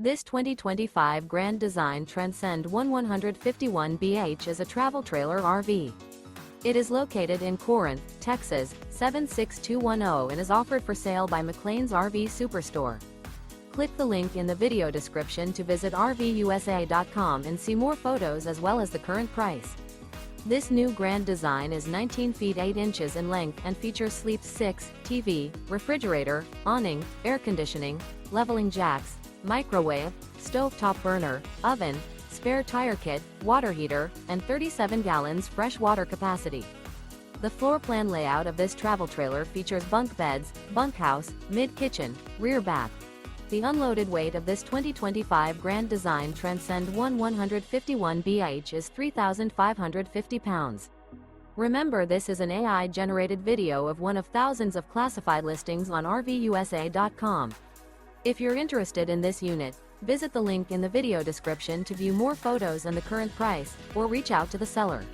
This 2025 Grand Design Transcend One 151BH is a travel trailer RV. It is located in Corinth, Texas, 76210 and is offered for sale by McClain's RV Superstore. Click the link in the video description to visit RVUSA.com and see more photos as well as the current price. This new Grand Design is 19 feet 8 inches in length and features sleep 6, TV, refrigerator, awning, air conditioning, leveling jacks, microwave, stovetop burner, oven, spare tire kit, water heater, and 37 gallons fresh water capacity. The floor plan layout of this travel trailer features bunk beds, bunkhouse, mid-kitchen, rear bath. The unloaded weight of this 2025 Grand Design Transcend One 151BH is 3,550 pounds. Remember, this is an AI-generated video of one of thousands of classified listings on RVUSA.com. If you're interested in this unit, visit the link in the video description to view more photos and the current price, or reach out to the seller.